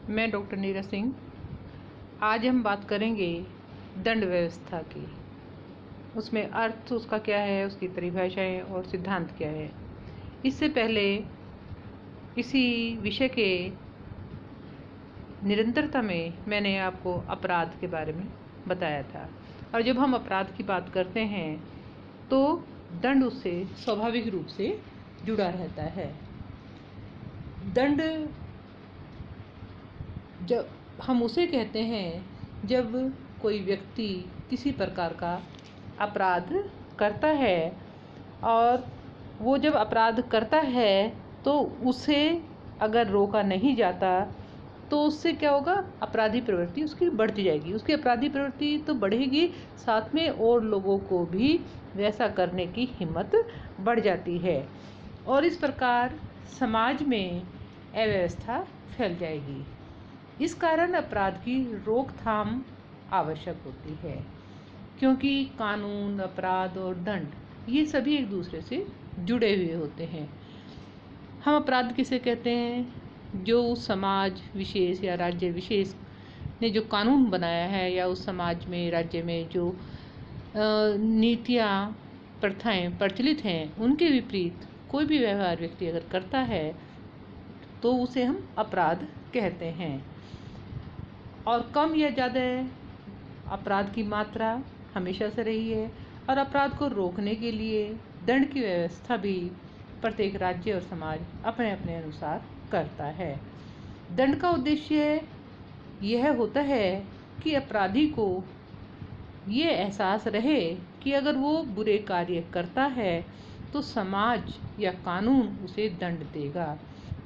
मैं डॉक्टर नीरज सिंह। आज हम बात करेंगे दंड व्यवस्था की। उसमें अर्थ उसका क्या है, उसकी परिभाषाएं और सिद्धांत क्या है। इससे पहले इसी विषय के निरंतरता में मैंने आपको अपराध के बारे में बताया था। और जब हम अपराध की बात करते हैं तो दंड उससे स्वाभाविक रूप से जुड़ा रहता है। दंड जब हम उसे कहते हैं जब कोई व्यक्ति किसी प्रकार का अपराध करता है, और वो जब अपराध करता है तो उसे अगर रोका नहीं जाता तो उससे क्या होगा, अपराधी प्रवृत्ति उसकी बढ़ती जाएगी। उसकी अपराधी प्रवृत्ति तो बढ़ेगी, साथ में और लोगों को भी वैसा करने की हिम्मत बढ़ जाती है और इस प्रकार समाज में अव्यवस्था फैल जाएगी। इस कारण अपराध की रोकथाम आवश्यक होती है, क्योंकि कानून, अपराध और दंड ये सभी एक दूसरे से जुड़े हुए होते हैं। हम अपराध किसे कहते हैं? जो उस समाज विशेष या राज्य विशेष ने जो कानून बनाया है, या उस समाज में, राज्य में जो नीतियाँ, प्रथाएं प्रचलित हैं, उनके विपरीत कोई भी व्यवहार व्यक्ति अगर करता है तो उसे हम अपराध कहते हैं। और कम या ज़्यादा अपराध की मात्रा हमेशा से रही है, और अपराध को रोकने के लिए दंड की व्यवस्था भी प्रत्येक राज्य और समाज अपने अपने अनुसार करता है। दंड का उद्देश्य यह होता है कि अपराधी को ये एहसास रहे कि अगर वो बुरे कार्य करता है तो समाज या कानून उसे दंड देगा,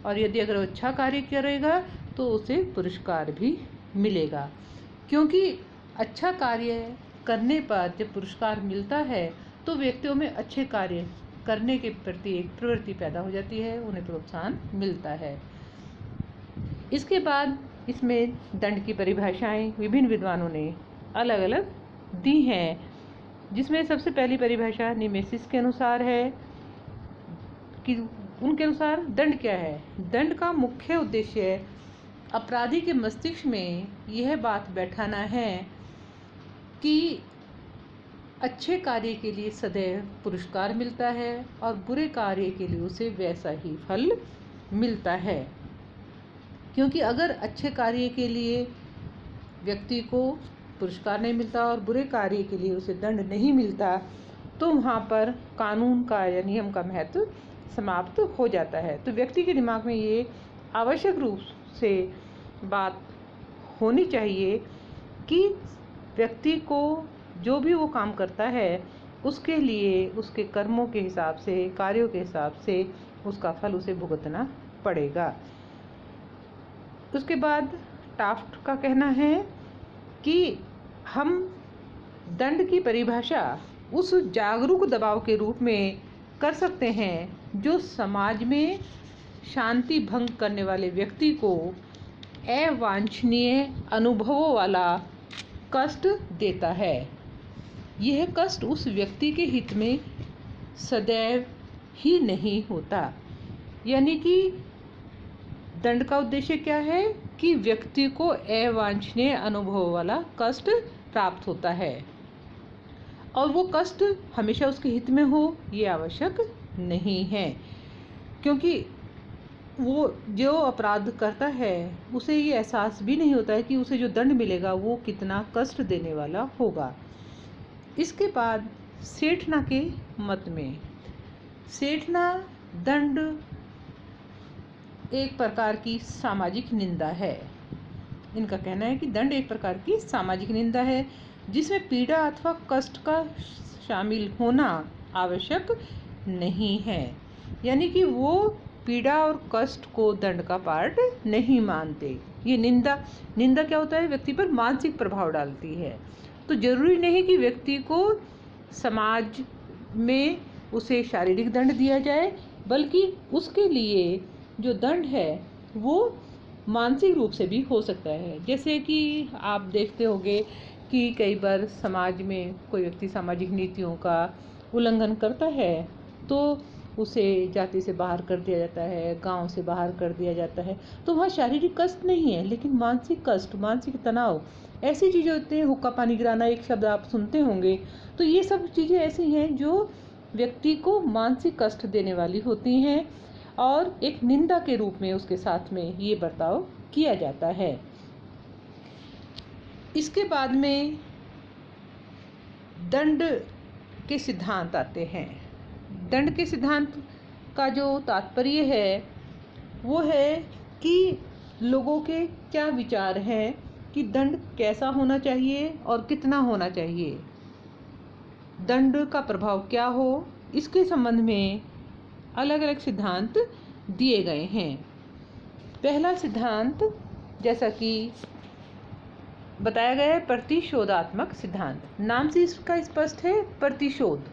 और यदि अगर वो अच्छा कार्य करेगा तो उसे पुरस्कार भी मिलेगा। क्योंकि अच्छा कार्य करने पर जब पुरस्कार मिलता है तो व्यक्तियों में अच्छे कार्य करने के प्रति एक प्रवृत्ति पैदा हो जाती है, उन्हें प्रोत्साहन मिलता है। इसके बाद इसमें दंड की परिभाषाएं विभिन्न विद्वानों ने अलग अलग दी हैं, जिसमें सबसे पहली परिभाषा निमेसिस के अनुसार है कि उनके अनुसार दंड क्या है। दंड का मुख्य उद्देश्य अपराधी के मस्तिष्क में यह बात बैठाना है कि अच्छे कार्य के लिए सदैव पुरस्कार मिलता है और बुरे कार्य के लिए उसे वैसा ही फल मिलता है। क्योंकि अगर अच्छे कार्य के लिए व्यक्ति को पुरस्कार नहीं मिलता और बुरे कार्य के लिए उसे दंड नहीं मिलता तो वहाँ पर कानून का या नियम का महत्व समाप्त हो जाता है। तो व्यक्ति के दिमाग में ये आवश्यक रूप से बात होनी चाहिए कि व्यक्ति को जो भी वो काम करता है उसके लिए उसके कर्मों के हिसाब से, कार्यों के हिसाब से उसका फल उसे भुगतना पड़ेगा। उसके बाद टाफ्ट का कहना है कि हम दंड की परिभाषा उस जागरूक दबाव के रूप में कर सकते हैं जो समाज में शांति भंग करने वाले व्यक्ति को अवांछनीय अनुभवों वाला कष्ट देता है। यह कष्ट उस व्यक्ति के हित में सदैव ही नहीं होता। यानी कि दंड का उद्देश्य क्या है कि व्यक्ति को अवांछनीय अनुभव वाला कष्ट प्राप्त होता है, और वो कष्ट हमेशा उसके हित में हो ये आवश्यक नहीं है। क्योंकि वो जो अपराध करता है उसे ये एहसास भी नहीं होता है कि उसे जो दंड मिलेगा वो कितना कष्ट देने वाला होगा। इसके बाद सेठना के मत में सेठना दंड एक प्रकार की सामाजिक निंदा है। इनका कहना है कि दंड एक प्रकार की सामाजिक निंदा है जिसमें पीड़ा अथवा कष्ट का शामिल होना आवश्यक नहीं है। यानी कि वो पीड़ा और कष्ट को दंड का पार्ट नहीं मानते। ये निंदा क्या होता है, व्यक्ति पर मानसिक प्रभाव डालती है। तो जरूरी नहीं कि व्यक्ति को समाज में उसे शारीरिक दंड दिया जाए, बल्कि उसके लिए जो दंड है वो मानसिक रूप से भी हो सकता है। जैसे कि आप देखते होंगे कि कई बार समाज में कोई व्यक्ति सामाजिक नीतियों का उल्लंघन करता है तो उसे जाति से बाहर कर दिया जाता है, गांव से बाहर कर दिया जाता है, तो वहाँ शारीरिक कष्ट नहीं है, लेकिन मानसिक कष्ट, मानसिक तनाव, ऐसी चीज़ें होती हैं। हुक्का पानी गिराना एक शब्द आप सुनते होंगे। तो ये सब चीज़ें ऐसी हैं जो व्यक्ति को मानसिक कष्ट देने वाली होती हैं और एक निंदा के रूप में उसके साथ में ये बर्ताव किया जाता है। इसके बाद में दंड के सिद्धांत आते हैं। दंड के सिद्धांत का जो तात्पर्य है वो है कि लोगों के क्या विचार हैं कि दंड कैसा होना चाहिए और कितना होना चाहिए, दंड का प्रभाव क्या हो, इसके संबंध में अलग अलग सिद्धांत दिए गए हैं। पहला सिद्धांत जैसा कि बताया गया है प्रतिशोधात्मक सिद्धांत। नाम से इसका स्पष्ट है, प्रतिशोध,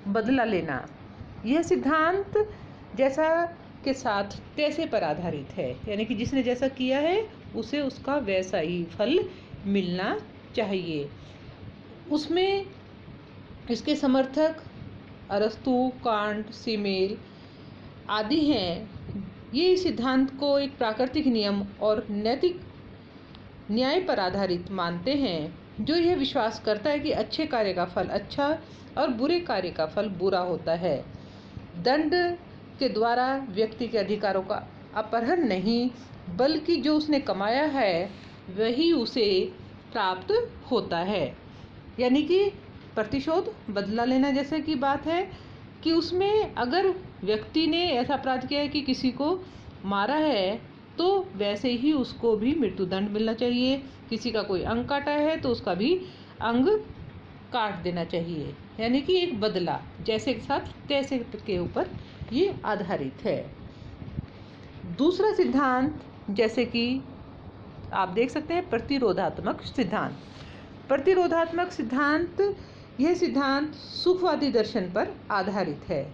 बदला लेना। यह सिद्धांत जैसा के साथ तैसे पर आधारित है, यानी कि जिसने जैसा किया है उसे उसका वैसा ही फल मिलना चाहिए। उसमें इसके समर्थक अरस्तु, कांट, सीमेल आदि हैं। ये इस सिद्धांत को एक प्राकृतिक नियम और नैतिक न्याय पर आधारित मानते हैं, जो यह विश्वास करता है कि अच्छे कार्य का फल अच्छा और बुरे कार्य का फल बुरा होता है। दंड के द्वारा व्यक्ति के अधिकारों का अपहरण नहीं, बल्कि जो उसने कमाया है वही उसे प्राप्त होता है। यानी कि प्रतिशोध, बदला लेना जैसे की बात है कि उसमें अगर व्यक्ति ने ऐसा अपराध किया है कि किसी को मारा है, तो वैसे ही उसको भी मृत्युदंड मिलना चाहिए। किसी का कोई अंग काटा है तो उसका भी अंग काट देना चाहिए, यानी कि एक बदला, जैसे के साथ तैसे के ऊपर ये आधारित है। दूसरा सिद्धांत जैसे कि आप देख सकते हैं प्रतिरोधात्मक सिद्धांत। प्रतिरोधात्मक सिद्धांत, यह सिद्धांत सुखवादी दर्शन पर आधारित है।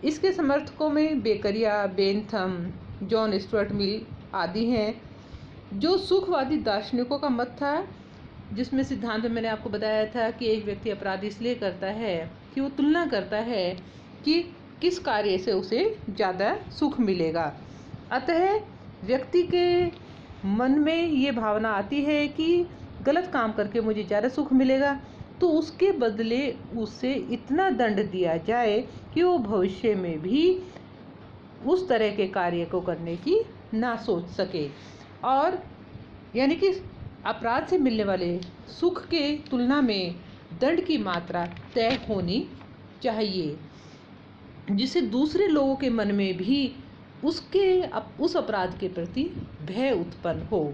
इसके समर्थकों में Bekaria, Bentham, John Stuart Mill आदि हैं। जो सुखवादी दार्शनिकों का मत था, जिसमें सिद्धांत में मैंने आपको बताया था कि एक व्यक्ति अपराध इसलिए करता है कि वो तुलना करता है कि किस कार्य से उसे ज़्यादा सुख मिलेगा। अतः व्यक्ति के मन में ये भावना आती है कि गलत काम करके मुझे ज़्यादा सुख मिलेगा, तो उसके बदले उसे इतना दंड दिया जाए कि वो भविष्य में भी उस तरह के कार्य को करने की ना सोच सके। और यानी कि अपराध से मिलने वाले सुख के तुलना में दंड की मात्रा तय होनी चाहिए, जिससे दूसरे लोगों के मन में भी उस अपराध के प्रति भय उत्पन्न हो।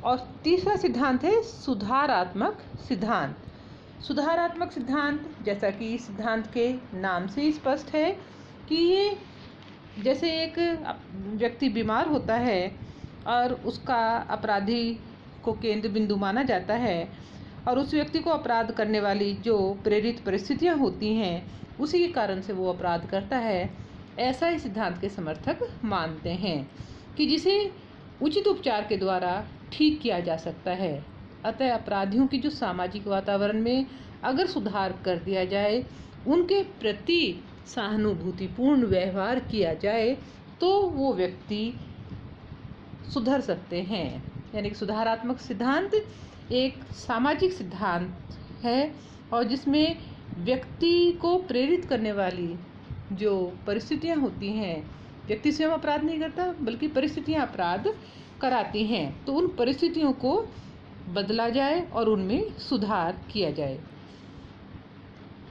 और तीसरा सिद्धांत है सुधारात्मक सिद्धांत। सुधारात्मक सिद्धांत, जैसा कि इस सिद्धांत के नाम से स्पष्ट है कि ये जैसे एक व्यक्ति बीमार होता है और उसका अपराधी को केंद्र बिंदु माना जाता है, और उस व्यक्ति को अपराध करने वाली जो प्रेरित परिस्थितियां होती हैं उसी के कारण से वो अपराध करता है, ऐसा ही सिद्धांत के समर्थक मानते हैं कि जिसे उचित उपचार के द्वारा ठीक किया जा सकता है। अतः अपराधियों की जो सामाजिक वातावरण में अगर सुधार कर दिया जाए, उनके प्रति सहानुभूतिपूर्ण व्यवहार किया जाए, तो वो व्यक्ति सुधर सकते हैं। यानी कि सुधारात्मक सिद्धांत एक सामाजिक सिद्धांत है और जिसमें व्यक्ति को प्रेरित करने वाली जो परिस्थितियां होती हैं, व्यक्ति स्वयं अपराध नहीं करता बल्कि परिस्थितियां अपराध कराती हैं, तो उन परिस्थितियों को बदला जाए और उनमें सुधार किया जाए।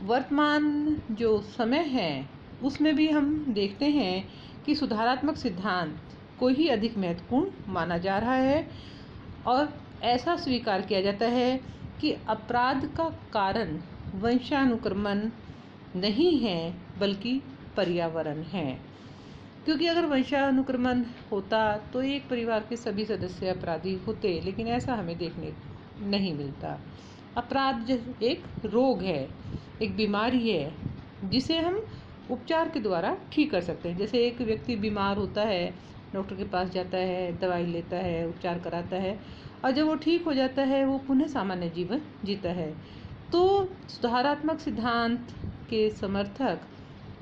वर्तमान जो समय है उसमें भी हम देखते हैं कि सुधारात्मक सिद्धांत को ही अधिक महत्वपूर्ण माना जा रहा है और ऐसा स्वीकार किया जाता है कि अपराध का कारण वंशानुक्रमण नहीं है बल्कि पर्यावरण है। क्योंकि अगर वंशानुक्रमण होता तो एक परिवार के सभी सदस्य अपराधी होते, लेकिन ऐसा हमें देखने नहीं मिलता। अपराध एक रोग है, एक बीमारी है जिसे हम उपचार के द्वारा ठीक कर सकते हैं। जैसे एक व्यक्ति बीमार होता है, डॉक्टर के पास जाता है, दवाई लेता है, उपचार कराता है, और जब वो ठीक हो जाता है वो पुनः सामान्य जीवन जीता है। तो सुधारात्मक सिद्धांत के समर्थक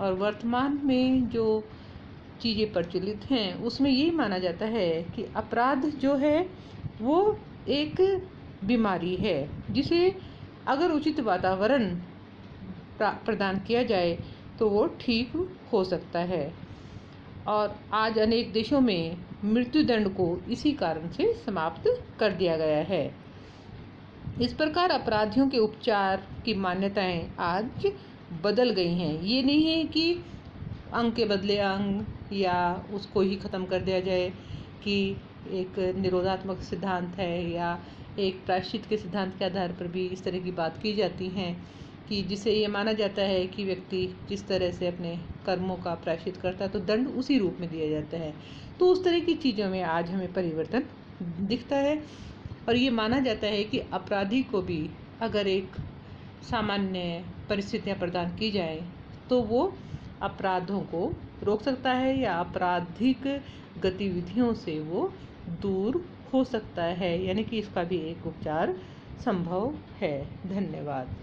और वर्तमान में जो चीज़ें प्रचलित हैं उसमें यही माना जाता है कि अपराध जो है वो एक बीमारी है, जिसे अगर उचित वातावरण प्रदान किया जाए तो वो ठीक हो सकता है। और आज अनेक देशों में मृत्युदंड को इसी कारण से समाप्त कर दिया गया है। इस प्रकार अपराधियों के उपचार की मान्यताएं आज बदल गई हैं। ये नहीं है कि अंग के बदले अंग या उसको ही ख़त्म कर दिया जाए कि एक निरोधात्मक सिद्धांत है या एक प्रायश्चित के सिद्धांत के आधार पर भी इस तरह की बात की जाती हैं कि जिसे ये माना जाता है कि व्यक्ति जिस तरह से अपने कर्मों का प्रायश्चित करता है तो दंड उसी रूप में दिया जाता है। तो उस तरह की चीज़ों में आज हमें परिवर्तन दिखता है और ये माना जाता है कि अपराधी को भी अगर एक सामान्य परिस्थितियाँ प्रदान की जाए तो वो अपराधों को रोक सकता है या आपराधिक गतिविधियों से वो दूर हो सकता है, यानी कि इसका भी एक उपचार संभव है। धन्यवाद।